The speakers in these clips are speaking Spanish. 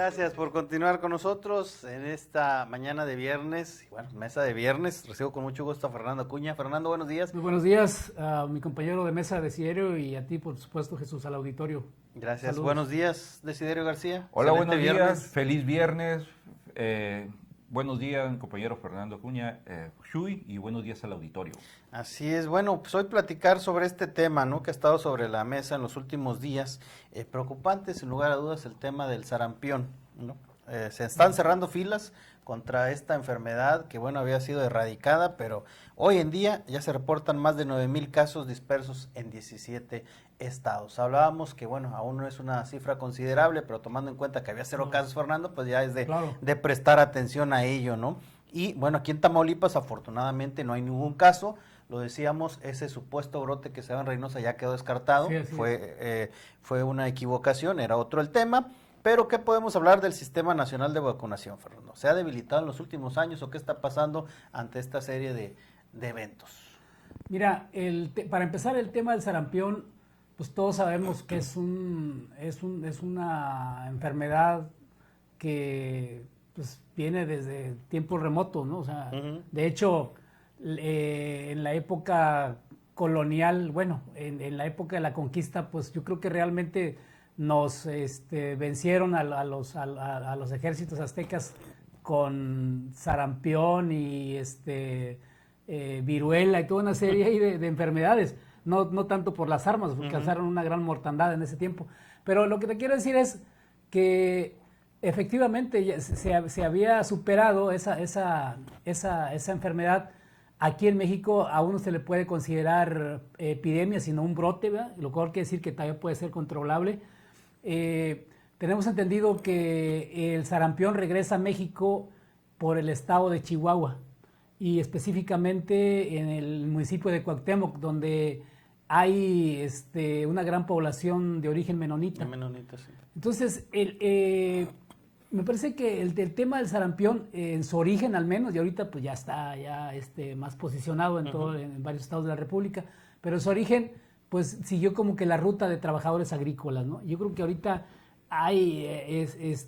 Gracias por continuar con nosotros en esta mañana de viernes, mesa de viernes. Recibo con mucho gusto a Fernando Acuña. Fernando, buenos días. Muy buenos días a mi compañero de mesa, Desiderio, y a ti, por supuesto, Jesús, al auditorio. Gracias. Saludos. Buenos días, Desiderio García. Hola, Excelente buenos viernes. días. Feliz viernes. Buenos días, compañero Fernando Acuña, Shui, y buenos días al auditorio. Así es, bueno, pues hoy platicar sobre este tema, ¿no?, que ha estado sobre la mesa en los últimos días. Preocupante, sin lugar a dudas, el tema del sarampión, ¿no? Se están cerrando filas contra esta enfermedad que, bueno, había sido erradicada, pero hoy en día ya se reportan más de 9,000 casos dispersos en 17 estados. Hablábamos que, bueno, aún no es una cifra considerable, pero tomando en cuenta que había 0 casos, Fernando, pues ya es de prestar atención a ello, ¿no? Y, bueno, aquí en Tamaulipas, afortunadamente, no hay ningún caso. Lo decíamos, ese supuesto brote que se daba en Reynosa ya quedó descartado. Sí, fue una equivocación, era otro el tema. Pero, ¿qué podemos hablar del Sistema Nacional de Vacunación, Fernando? ¿Se ha debilitado en los últimos años o qué está pasando ante esta serie de eventos? Mira, para empezar, el tema del sarampión, pues todos sabemos que es una enfermedad que pues viene desde tiempos remotos, ¿no? O sea, de hecho, en la época colonial, bueno, en la época de la conquista, pues yo creo que realmente nos vencieron a los ejércitos aztecas con sarampión y viruela y toda una serie ahí de enfermedades, no tanto por las armas, porque causaron una gran mortandad en ese tiempo. Pero lo que te quiero decir es que efectivamente se había superado esa enfermedad. Aquí en México aún no se le puede considerar epidemia, sino un brote, ¿verdad? Lo cual quiere decir que todavía puede ser controlable. Tenemos entendido que el sarampión regresa a México por el estado de Chihuahua y específicamente en el municipio de Cuauhtémoc, donde hay una gran población de origen menonita. Sí. Entonces, me parece que el tema del sarampión, en su origen al menos, y ahorita pues ya está más posicionado en varios estados de la República, pero en su origen pues siguió como que la ruta de trabajadores agrícolas, ¿no? Yo creo que ahorita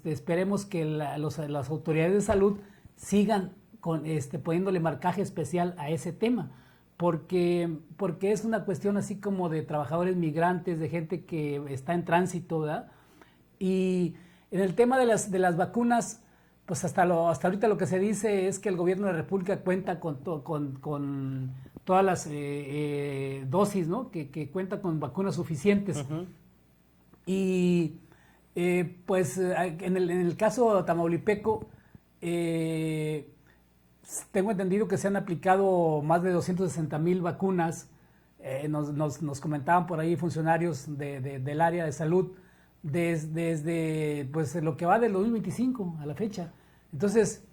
esperemos que las autoridades de salud sigan poniéndole marcaje especial a ese tema, porque es una cuestión así como de trabajadores migrantes, de gente que está en tránsito, ¿verdad? Y en el tema de las vacunas, pues hasta ahorita lo que se dice es que el gobierno de la República cuenta con todas las dosis, ¿no? Que cuenta con vacunas suficientes. Y pues en el caso tamaulipeco, tengo entendido que se han aplicado más de 260,000 vacunas. Nos comentaban por ahí funcionarios del área de salud desde pues lo que va del 2025 a la fecha. Entonces,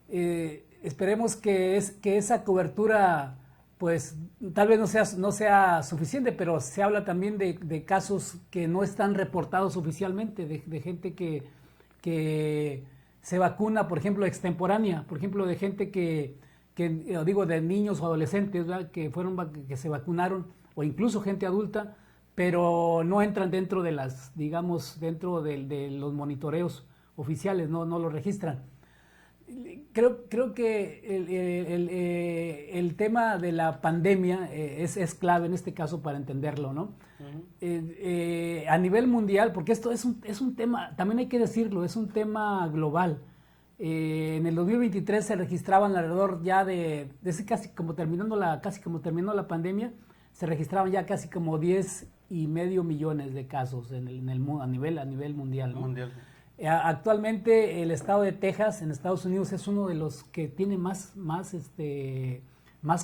esperemos que esa cobertura pues tal vez no sea suficiente, pero se habla también de casos que no están reportados oficialmente, de gente que se vacuna, por ejemplo, extemporánea, por ejemplo, de gente de niños o adolescentes, ¿verdad?, que se vacunaron, o incluso gente adulta, pero no entran dentro de dentro de los monitoreos oficiales, no lo registran. Creo que el tema de la pandemia es clave en este caso para entenderlo, ¿no? A nivel mundial, porque esto es un tema, también hay que decirlo, es un tema global. En el 2023 se registraban alrededor ya casi como terminando la pandemia, se registraban ya casi como 10,5 millones de casos a nivel mundial, ¿no? Actualmente el estado de Texas en Estados Unidos es uno de los que tiene más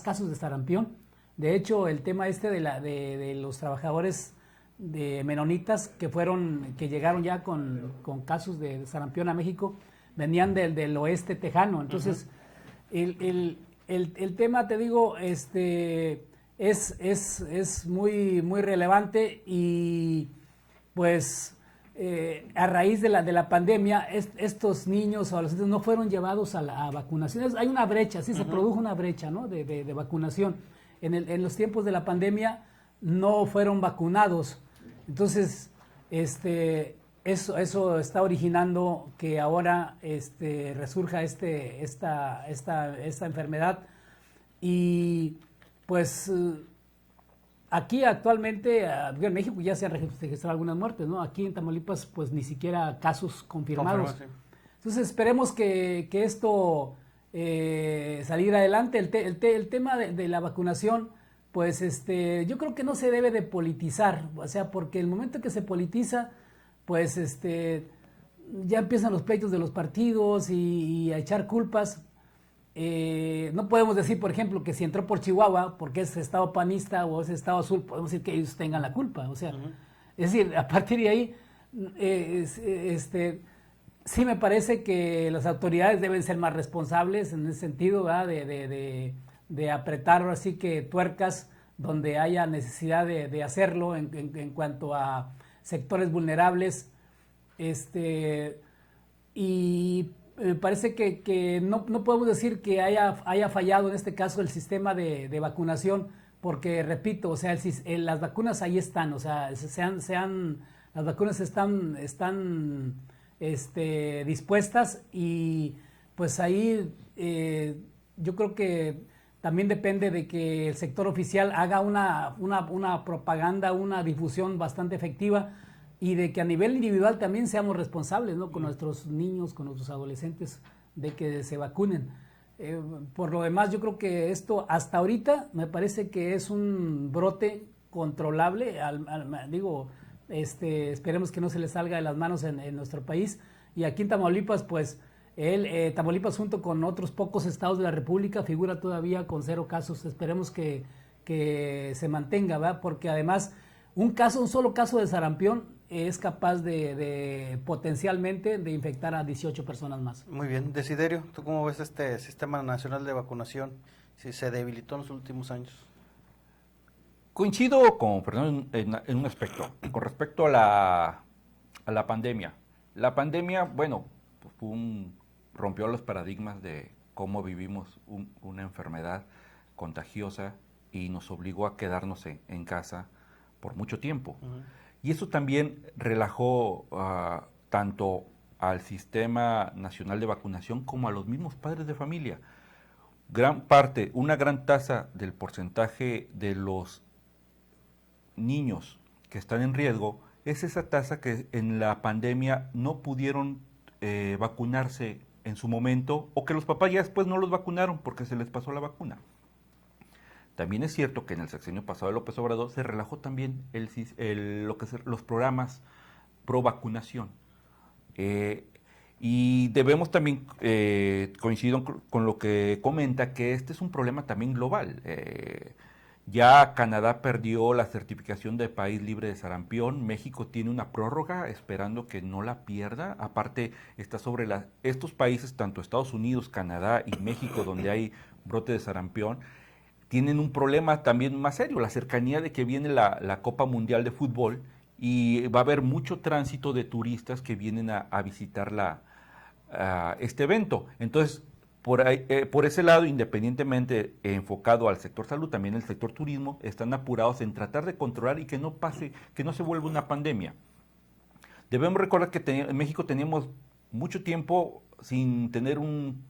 casos de sarampión. De hecho, el tema de los trabajadores de menonitas que llegaron ya con casos de sarampión a México venían del oeste tejano. Entonces, el tema, te digo, es muy, muy relevante y pues a raíz de la pandemia, estos niños o adolescentes no fueron llevados a vacunación. Hay una brecha, sí, se produjo una brecha, ¿no?, de vacunación. En los tiempos de la pandemia no fueron vacunados. Entonces, eso está originando que ahora resurja esta enfermedad. Y pues aquí actualmente, en México ya se han registrado algunas muertes, ¿no? Aquí en Tamaulipas pues ni siquiera casos confirmados. Sí. Entonces esperemos que esto salir adelante. El tema de la vacunación, pues yo creo que no se debe de politizar, o sea, porque el momento que se politiza, pues ya empiezan los pleitos de los partidos y a echar culpas. No podemos decir, por ejemplo, que si entró por Chihuahua porque es estado panista o es estado azul, podemos decir que ellos tengan la culpa, o sea, es decir, a partir de ahí sí me parece que las autoridades deben ser más responsables en ese sentido, ¿verdad? De apretar así que tuercas donde haya necesidad de hacerlo en cuanto a sectores vulnerables. Y me parece que no podemos decir que haya fallado en este caso el sistema de vacunación, porque repito, o sea, las vacunas ahí están, o sea, las vacunas están dispuestas, y pues ahí yo creo que también depende de que el sector oficial haga una propaganda, una difusión bastante efectiva, y de que a nivel individual también seamos responsables, ¿no? Con nuestros niños, con nuestros adolescentes, de que se vacunen. Por lo demás, yo creo que esto hasta ahorita me parece que es un brote controlable, esperemos que no se le salga de las manos en nuestro país. Y aquí en Tamaulipas, pues, Tamaulipas junto con otros pocos estados de la República figura todavía con 0 casos. Esperemos que se mantenga, ¿verdad? Porque además un solo caso de sarampión es capaz de potencialmente de infectar a 18 personas más. Muy bien. Desiderio, ¿tú cómo ves este sistema nacional de vacunación? Si se debilitó en los últimos años. Coincido con Fernando en un aspecto, con respecto a la pandemia. La pandemia, bueno, rompió los paradigmas de cómo vivimos una enfermedad contagiosa y nos obligó a quedarnos en casa por mucho tiempo. Y eso también relajó tanto al Sistema Nacional de Vacunación como a los mismos padres de familia. Una gran tasa del porcentaje de los niños que están en riesgo es esa tasa que en la pandemia no pudieron vacunarse en su momento, o que los papás ya después no los vacunaron porque se les pasó la vacuna. También es cierto que en el sexenio pasado de López Obrador se relajó también los programas pro vacunación. Y debemos también, coincido con lo que comenta, que este es un problema también global. Ya Canadá perdió la certificación de país libre de sarampión. México tiene una prórroga esperando que no la pierda. Aparte, está sobre estos países, tanto Estados Unidos, Canadá y México, donde hay brote de sarampión, tienen un problema también más serio, la cercanía de que viene la Copa Mundial de Fútbol, y va a haber mucho tránsito de turistas que vienen a visitar este evento. Entonces, por ese lado, independientemente enfocado al sector salud, también el sector turismo, están apurados en tratar de controlar y que no se vuelva una pandemia. Debemos recordar que en México teníamos mucho tiempo sin tener un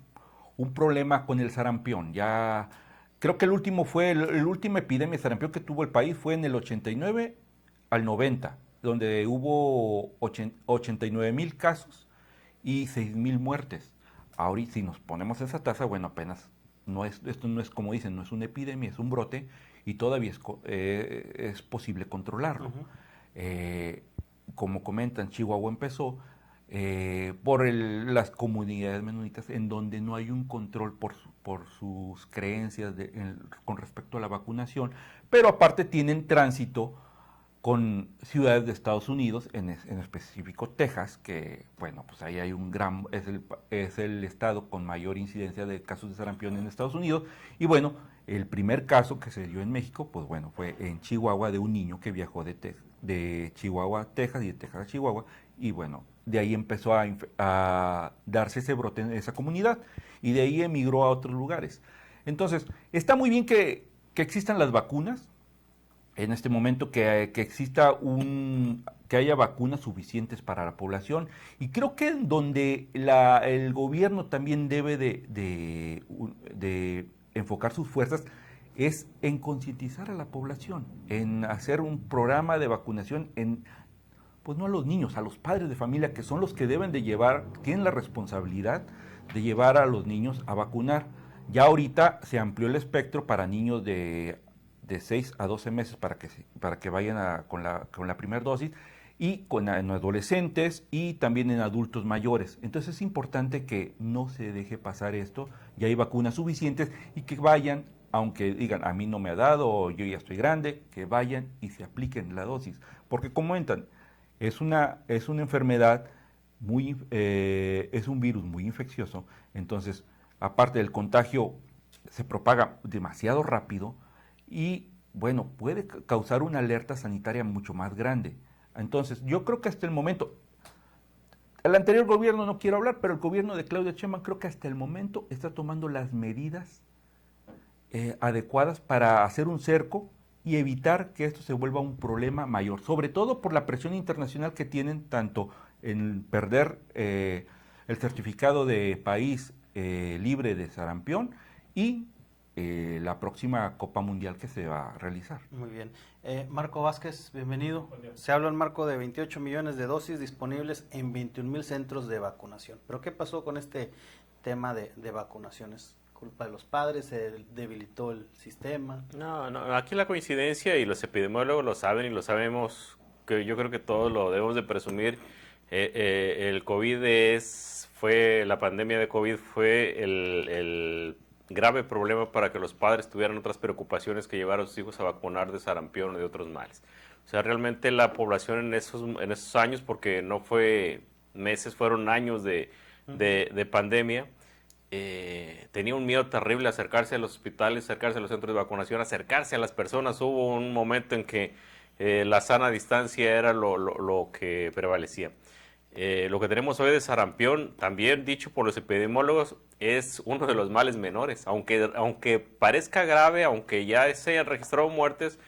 problema con el sarampión. Ya creo que la última epidemia de sarampión que tuvo el país fue en el 89 al 90, donde hubo 89,000 casos y 6,000 muertes. Ahorita, si nos ponemos esa tasa, bueno, apenas, esto no es como dicen, no es una epidemia, es un brote, y todavía es posible controlarlo. Como comentan, Chihuahua empezó por las comunidades menonitas, en donde no hay un control por sus creencias con respecto a la vacunación, pero aparte tienen tránsito con ciudades de Estados Unidos, en específico Texas, que bueno, pues ahí hay es el estado con mayor incidencia de casos de sarampión en Estados Unidos. Y bueno, el primer caso que se dio en México, pues bueno, fue en Chihuahua, de un niño que viajó de Chihuahua a Texas y de Texas a Chihuahua, y bueno, de ahí empezó a darse ese brote en esa comunidad, y de ahí emigró a otros lugares. Entonces, está muy bien que existan las vacunas. en este momento que exista que haya vacunas suficientes para la población, y creo que en donde el gobierno también debe de enfocar sus fuerzas es en concientizar a la población, en hacer un programa de vacunación pues no a los niños, a los padres de familia, que son los que deben de tienen la responsabilidad de llevar a los niños a vacunar. Ya ahorita se amplió el espectro para niños de 6 a 12 meses para que vayan con la primera dosis, y en adolescentes y también en adultos mayores. Entonces es importante que no se deje pasar esto, ya hay vacunas suficientes, y que vayan, aunque digan a mí no me ha dado o yo ya estoy grande, que vayan y se apliquen la dosis, porque comentan, es una enfermedad es un virus muy infeccioso, entonces aparte del contagio se propaga demasiado rápido y bueno, puede causar una alerta sanitaria mucho más grande. Entonces, yo creo que hasta el momento, el anterior gobierno no quiero hablar, pero el gobierno de Claudia Sheinbaum creo que hasta el momento está tomando las medidas adecuadas para hacer un cerco y evitar que esto se vuelva un problema mayor, sobre todo por la presión internacional que tienen tanto en perder el certificado de país libre de sarampión y la próxima Copa Mundial que se va a realizar. Muy bien. Marco Vázquez, bienvenido. Se habla en marco de 28 millones de dosis disponibles en 21,000 centros de vacunación. ¿Pero qué pasó con este tema de vacunaciones? ¿Culpa de los padres? ¿Se debilitó el sistema? No, aquí la coincidencia, y los epidemiólogos lo saben y lo sabemos, que yo creo que todos lo debemos de presumir, el COVID la pandemia de COVID fue el grave problema para que los padres tuvieran otras preocupaciones que llevar a sus hijos a vacunar de sarampión o de otros males. O sea, realmente la población en esos años, porque no fue meses, fueron años de pandemia, tenía un miedo terrible a acercarse a los hospitales, acercarse a los centros de vacunación, acercarse a las personas. Hubo un momento en que la sana distancia era lo que prevalecía. Lo que tenemos hoy de sarampión, también dicho por los epidemiólogos, es uno de los males menores. Aunque parezca grave, aunque ya se hayan registrado muertes,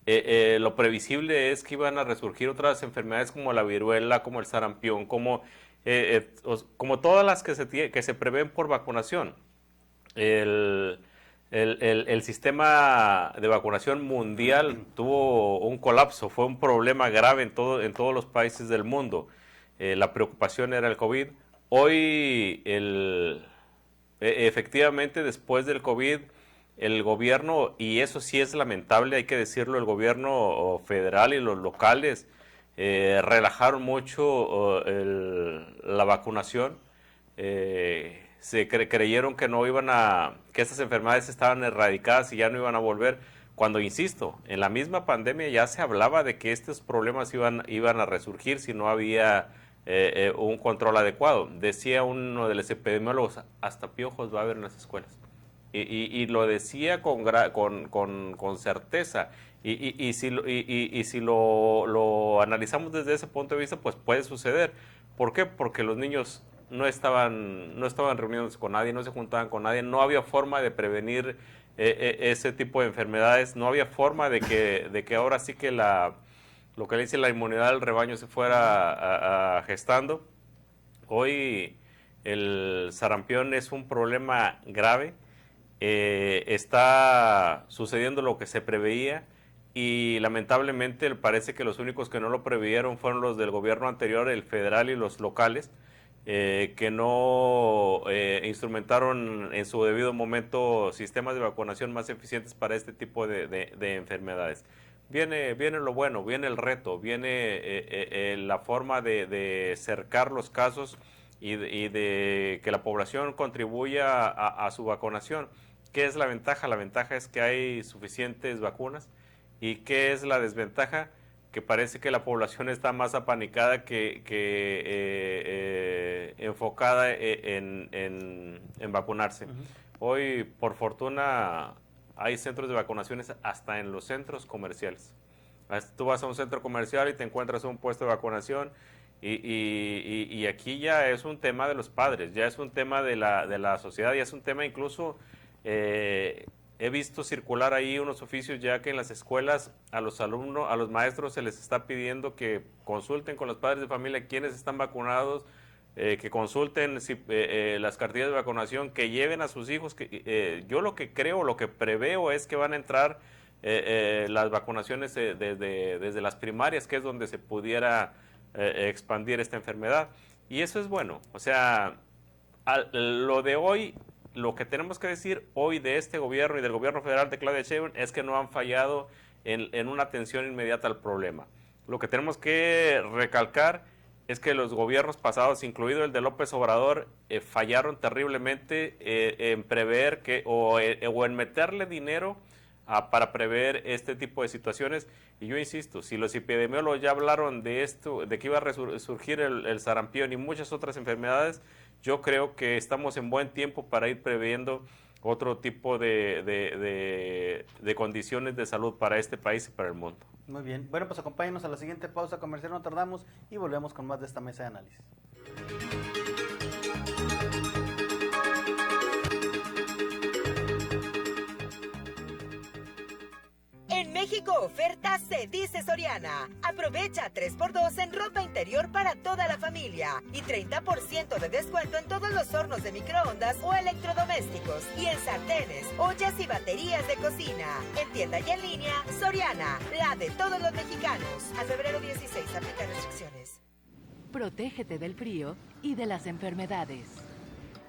lo previsible es que iban a resurgir otras enfermedades como la viruela, como el sarampión, como todas las que se prevén por vacunación. El sistema de vacunación mundial tuvo un colapso, fue un problema grave en todos los países del mundo. La preocupación era el COVID. Hoy, efectivamente, después del COVID, el gobierno, y eso sí es lamentable, hay que decirlo, el gobierno federal y los locales relajaron mucho la vacunación. Creyeron que que estas enfermedades estaban erradicadas y ya no iban a volver. Cuando, insisto, en la misma pandemia ya se hablaba de que estos problemas iban a resurgir si no había un control adecuado. Decía uno de los epidemiólogos, hasta piojos va a haber en las escuelas. Y lo decía con certeza. Y si lo analizamos desde ese punto de vista, pues puede suceder. ¿Por qué? Porque los niños no estaban reuniéndose con nadie, no se juntaban con nadie, no había forma de prevenir ese tipo de enfermedades, no había forma de que ahora sí que lo que le dice la inmunidad del rebaño se fuera gestando. Hoy el sarampión es un problema grave, está sucediendo lo que se preveía y lamentablemente parece que los únicos que no lo preveyeron fueron los del gobierno anterior, el federal y los locales, que no instrumentaron en su debido momento sistemas de vacunación más eficientes para este tipo de enfermedades. Viene lo bueno, viene el reto, viene la forma de cercar los casos y de que la población contribuya a su vacunación. ¿Qué es la ventaja? La ventaja es que hay suficientes vacunas. ¿Y qué es la desventaja? Que parece que la población está más apanicada que enfocada en vacunarse. Hoy, por fortuna, hay centros de vacunaciones hasta en los centros comerciales. Tú vas a un centro comercial y te encuentras un puesto de vacunación y aquí ya es un tema de los padres, ya es un tema de la sociedad, ya es un tema incluso he visto circular ahí unos oficios ya que en las escuelas a los alumnos, a los maestros se les está pidiendo que consulten con los padres de familia quiénes están vacunados, que consulten las cartillas de vacunación, que lleven a sus hijos. Yo lo que creo, lo que preveo es que van a entrar las vacunaciones desde las primarias, que es donde se pudiera expandir esta enfermedad. Y eso es bueno. O sea, lo de hoy, lo que tenemos que decir hoy de este gobierno y del gobierno federal de Claudia Sheinbaum es que no han fallado en una atención inmediata al problema. Lo que tenemos que recalcar es que los gobiernos pasados, incluido el de López Obrador, fallaron terriblemente en prever o en meterle dinero para prever este tipo de situaciones. Y yo insisto, si los epidemiólogos ya hablaron de esto, de que iba a resurgir el sarampión y muchas otras enfermedades, yo creo que estamos en buen tiempo para ir previendo otro tipo de condiciones de salud para este país y para el mundo. Muy bien. Bueno, pues acompáñenos a la siguiente pausa comercial, no tardamos, y volvemos con más de esta mesa de análisis. En México oferta se dice Soriana. Aprovecha 3x2 en ropa interior para toda la familia y 30% de descuento en todos los hornos de microondas o electrodomésticos y en sartenes, ollas y baterías de cocina. En tienda y en línea, Soriana, la de todos los mexicanos. A febrero 16, aplica restricciones. Protégete del frío y de las enfermedades.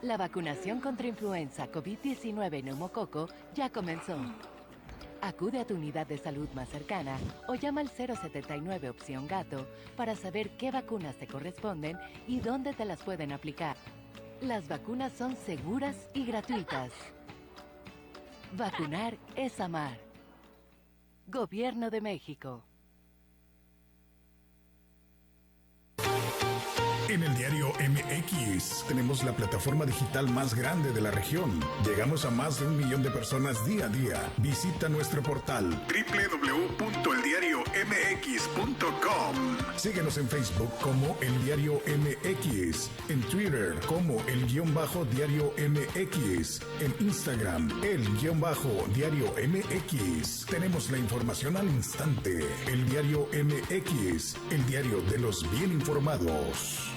La vacunación contra influenza, COVID-19 y neumococo ya comenzó. Acude a tu unidad de salud más cercana o llama al 079 opción gato para saber qué vacunas te corresponden y dónde te las pueden aplicar. Las vacunas son seguras y gratuitas. Vacunar es amar. Gobierno de México. En el diario MX tenemos la plataforma digital más grande de la región. Llegamos a más de 1 millón de personas día a día. Visita nuestro portal www.eldiariomx.com. Síguenos en Facebook como El Diario MX, en Twitter como El_Diario MX, en Instagram El_Diario MX. Tenemos la información al instante. El Diario MX, el diario de los bien informados.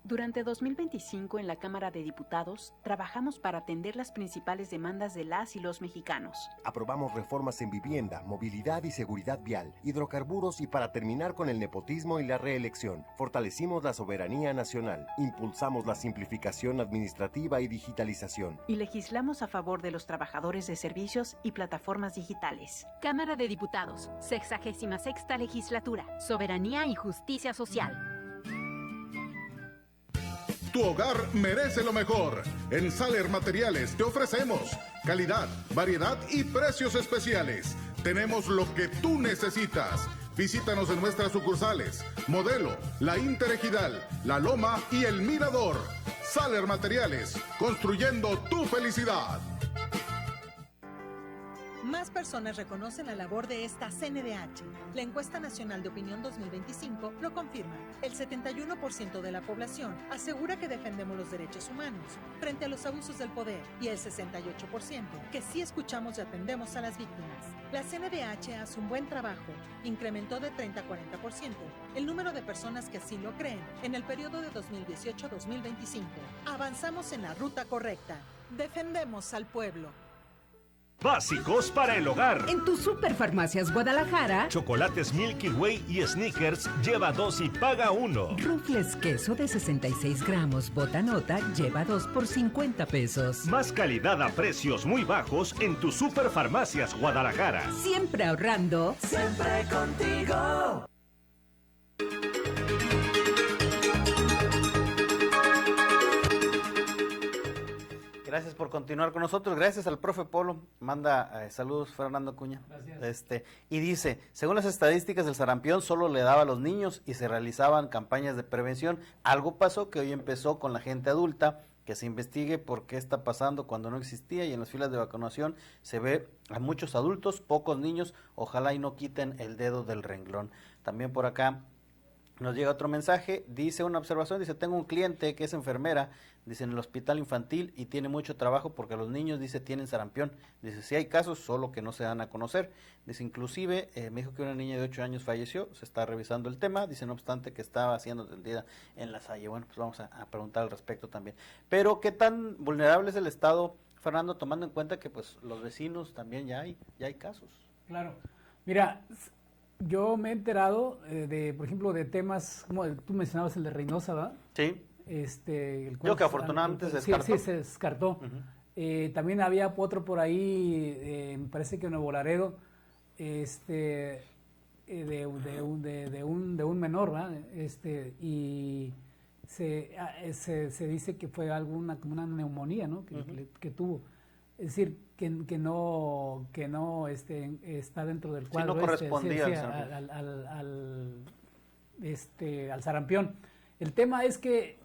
Durante 2025 en la Cámara de Diputados trabajamos para atender las principales demandas de las y los mexicanos. Aprobamos reformas en vivienda, movilidad y seguridad vial, hidrocarburos y para terminar con el nepotismo y la reelección. Fortalecimos la soberanía nacional, impulsamos la simplificación administrativa y digitalización. Y legislamos a favor de los trabajadores de servicios y plataformas digitales. Cámara de Diputados, 66ª Legislatura, Soberanía y Justicia Social. Tu hogar merece lo mejor. En Saler Materiales te ofrecemos calidad, variedad y precios especiales. Tenemos lo que tú necesitas. Visítanos en nuestras sucursales: Modelo, La Interejidal, La Loma y El Mirador. Saler Materiales, construyendo tu felicidad. Más personas reconocen la labor de esta CNDH. La encuesta nacional de opinión 2025 lo confirma. El 71% de la población asegura que defendemos los derechos humanos frente a los abusos del poder y el 68% que sí escuchamos y atendemos a las víctimas. La CNDH hace un buen trabajo. Incrementó de 30 a 40% el número de personas que así lo creen en el periodo de 2018 a 2025. Avanzamos en la ruta correcta. Defendemos al pueblo. Básicos para el hogar. En tu Superfarmacias Guadalajara, chocolates Milky Way y Snickers, lleva 2 y paga 1. Rufles queso de 66 gramos Botanota, lleva 2 por 50 pesos. Más calidad a precios muy bajos en tu Superfarmacias Guadalajara. Siempre ahorrando. Siempre contigo. Gracias por continuar con nosotros. Gracias al profe Polo. Manda saludos Fernando Cuña. Gracias. Y dice, según las estadísticas, el sarampión solo le daba a los niños y se realizaban campañas de prevención. Algo pasó que hoy empezó con la gente adulta, que se investigue por qué está pasando cuando no existía, y en las filas de vacunación se ve a muchos adultos, pocos niños. Ojalá y no quiten el dedo del renglón. También por acá Nos llega otro mensaje, dice una observación, dice, tengo un cliente que es enfermera, dice, en el hospital infantil y tiene mucho trabajo porque los niños, dice, tienen sarampión. Dice, sí hay casos, solo que no se dan a conocer. Dice, inclusive, me dijo que una niña de 8 años falleció, se está revisando el tema, dice, no obstante que estaba siendo atendida en La Salle. Bueno, pues vamos a preguntar al respecto también. Pero, ¿qué tan vulnerable es el Estado, Fernando, tomando en cuenta que pues los vecinos también ya hay casos? Claro. Mira, yo me he enterado por ejemplo, de temas, como tú mencionabas el de Reynosa, ¿verdad? Sí. Yo que afortunadamente se descartó. Sí, se descartó. También había otro por ahí, me parece que en Nuevo Laredo, de un menor, ¿verdad? Y se dice que fue como una neumonía, ¿no? Que tuvo. Es decir, que no está dentro del cuadro. Sí, no correspondía al sarampión. El tema es que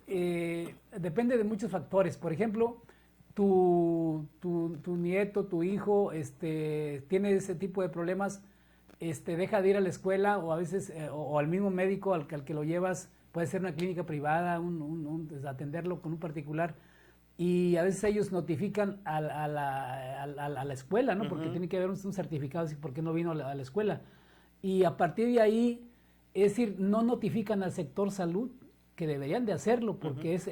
depende de muchos factores. Por ejemplo, tu nieto, tu hijo, tiene ese tipo de problemas, deja de ir a la escuela o a veces o al mismo médico al que lo llevas, puede ser una clínica privada, atenderlo con un particular. Y a veces ellos notifican a la escuela, ¿no? Porque tiene que haber un certificado de por qué no vino a la escuela. Y a partir de ahí, es decir, no notifican al sector salud, que deberían de hacerlo, porque es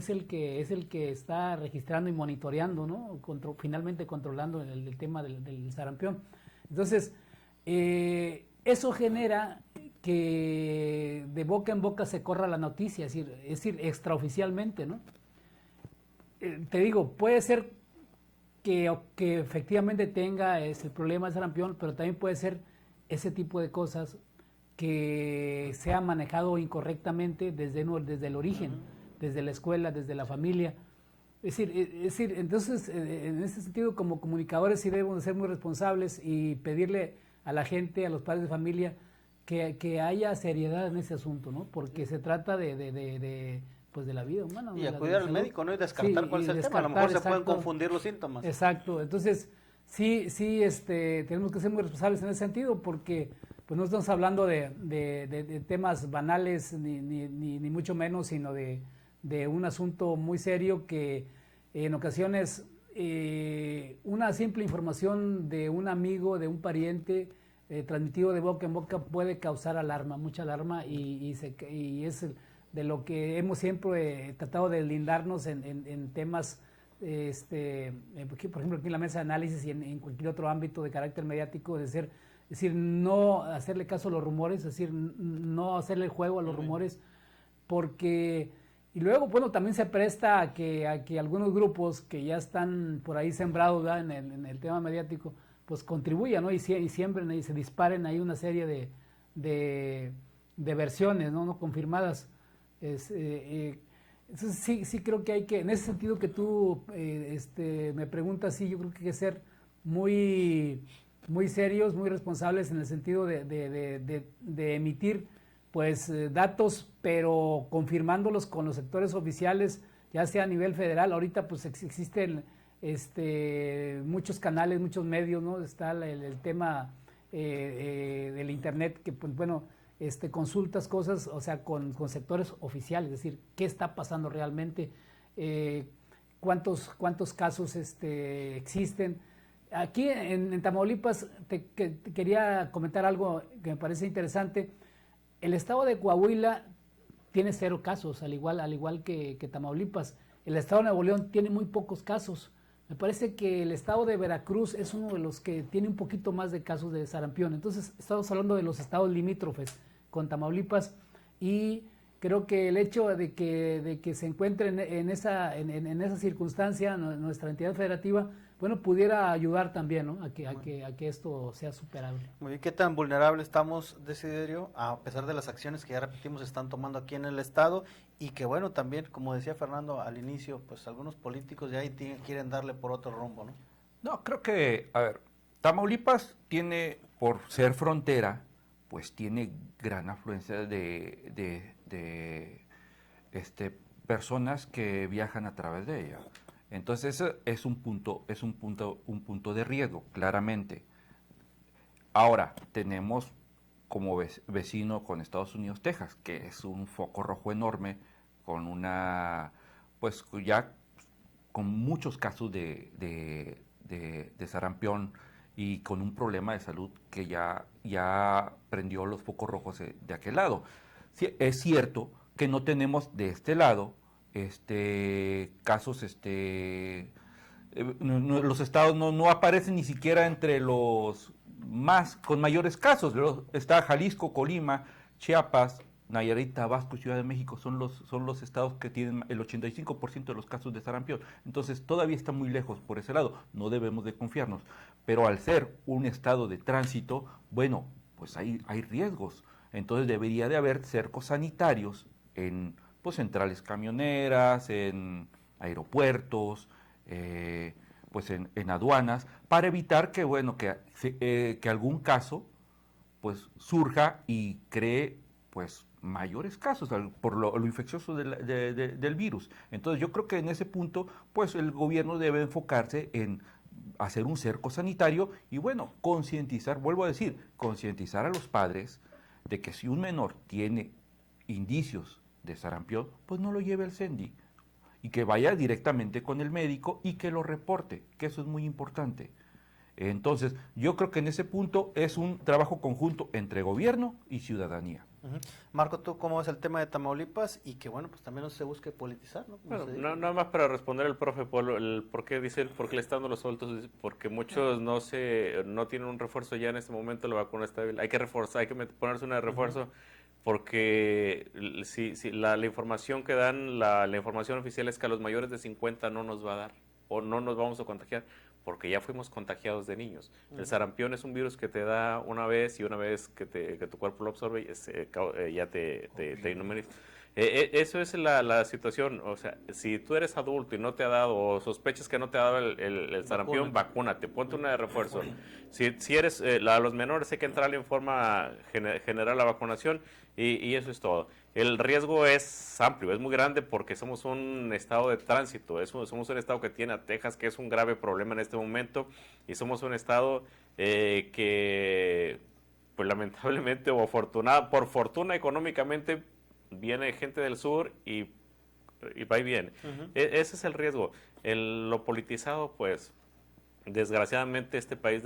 el que está registrando y monitoreando, ¿no? Finalmente controlando el tema del sarampión. Entonces, eso genera que de boca en boca se corra la noticia, es decir, extraoficialmente, ¿no? Te digo, puede ser que efectivamente tenga el problema del sarampión, pero también puede ser ese tipo de cosas que se ha manejado incorrectamente desde el origen, desde la escuela, desde la familia. Es decir, entonces, en ese sentido, como comunicadores sí debemos de ser muy responsables y pedirle a la gente, a los padres de familia, que haya seriedad en ese asunto, ¿no? Porque se trata de la vida humana. Y acudir al médico, ¿no? Y descartar cuál es el tema. A lo mejor se pueden confundir los síntomas. Exacto. Entonces, sí, tenemos que ser muy responsables en ese sentido, porque pues no estamos hablando de temas banales, ni mucho menos, sino de un asunto muy serio que en ocasiones una simple información de un amigo, de un pariente, transmitido de boca en boca, puede causar alarma, mucha alarma, y es de lo que hemos siempre tratado de lindarnos en temas, por ejemplo, aquí en la mesa de análisis y en cualquier otro ámbito de carácter mediático, es decir, no hacerle caso a los rumores, es decir, no hacerle juego a los rumores, porque, y luego, bueno, también se presta a que algunos grupos que ya están por ahí sembrados, ¿verdad?, en el tema mediático, pues contribuyan, ¿no? Y siembren y se disparen ahí una serie de versiones, ¿no? Confirmadas. Entonces sí creo que hay que, en ese sentido que tú me preguntas, sí, yo creo que hay que ser muy serios, muy responsables en el sentido de emitir pues datos, pero confirmándolos con los sectores oficiales, ya sea a nivel federal. Ahorita pues existen muchos canales, muchos medios, ¿no? Está el tema del internet, que pues bueno, consultas cosas, o sea, con sectores oficiales, es decir, qué está pasando realmente, cuántos casos existen. Aquí en Tamaulipas te quería comentar algo que me parece interesante. El estado de Coahuila tiene 0 casos, al igual que Tamaulipas. El estado de Nuevo León tiene muy pocos casos. Me parece que el estado de Veracruz es uno de los que tiene un poquito más de casos de sarampión. Entonces, estamos hablando de los estados limítrofes con Tamaulipas, y creo que el hecho de que se encuentre en esa circunstancia nuestra entidad federativa, bueno, pudiera ayudar también, ¿no? a que esto sea superable. Muy bien, ¿qué tan vulnerable estamos, Desiderio, a pesar de las acciones que ya repetimos se están tomando aquí en el estado, y que bueno, también, como decía Fernando al inicio, pues algunos políticos ya ahí quieren darle por otro rumbo, ¿no? No, creo que, a ver, Tamaulipas tiene, por ser frontera, pues tiene gran afluencia de personas que viajan a través de ella. Entonces ese es un punto de riesgo, claramente. Ahora, tenemos como vecino con Estados Unidos, Texas, que es un foco rojo enorme, con pues ya con muchos casos de sarampión y con un problema de salud que ya prendió los focos rojos de aquel lado. Sí, es cierto que no tenemos de este lado casos, los estados no aparecen ni siquiera entre los con mayores casos. Está Jalisco, Colima, Chiapas, Nayarit, Tabasco y Ciudad de México, son los estados que tienen el 85% de los casos de sarampión. Entonces todavía está muy lejos por ese lado, no debemos de confiarnos. Pero al ser un estado de tránsito, bueno, pues hay riesgos. Entonces debería de haber cercos sanitarios en centrales camioneras, en aeropuertos, pues en aduanas, para evitar que algún caso pues surja y cree pues mayores casos por lo infeccioso del virus. Entonces yo creo que en ese punto pues el gobierno debe enfocarse en hacer un cerco sanitario y concientizar, vuelvo a decir, concientizar a los padres de que si un menor tiene indicios de sarampión, pues no lo lleve al CENDI y que vaya directamente con el médico y que lo reporte, que eso es muy importante. Entonces, yo creo que en ese punto es un trabajo conjunto entre gobierno y ciudadanía. Marco, ¿tú cómo ves el tema de Tamaulipas? Y que pues también no se busque politizar, ¿no? Bueno, nada más para responder al profe Polo, por qué le está dando los sueltos, porque muchos no tienen un refuerzo ya en este momento, la vacuna está débil, hay que reforzar, hay que ponerse una de refuerzo, porque si la información que dan, la información oficial es que a los mayores de 50 no nos va a dar, o no nos vamos a contagiar, porque ya fuimos contagiados de niños. El sarampión es un virus que te da una vez y una vez que tu cuerpo lo absorbe, ya te inmuniza. Eso es la situación. O sea, si tú eres adulto y no te ha dado, o sospechas que no te ha dado el sarampión, vacúnate, ponte una de refuerzo. Si eres, a los menores hay que entrar en forma general la vacunación y eso es todo. El riesgo es amplio, es muy grande porque somos un estado de tránsito, somos un estado que tiene a Texas, que es un grave problema en este momento, y somos un estado que, pues lamentablemente o por fortuna económicamente, viene gente del sur y va y viene. Ese es el riesgo. Lo politizado, pues, desgraciadamente este país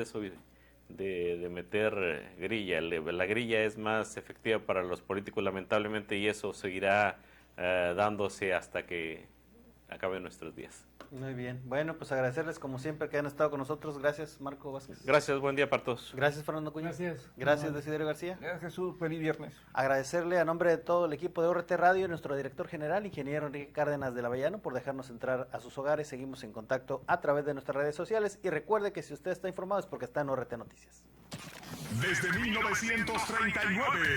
de meter grilla. La grilla es más efectiva para los políticos, lamentablemente, y eso seguirá dándose hasta que acaben nuestros días. Muy bien. Bueno, pues agradecerles como siempre que hayan estado con nosotros. Gracias, Marco Vázquez. Gracias, buen día para todos. Gracias, Fernando Cuña. Gracias, Desiderio García. Gracias, Jesús. Feliz viernes. Agradecerle a nombre de todo el equipo de ORT Radio y nuestro director general, ingeniero Enrique Cárdenas de Lavellano, por dejarnos entrar a sus hogares. Seguimos en contacto a través de nuestras redes sociales y recuerde que si usted está informado es porque está en ORT Noticias. Desde 1939.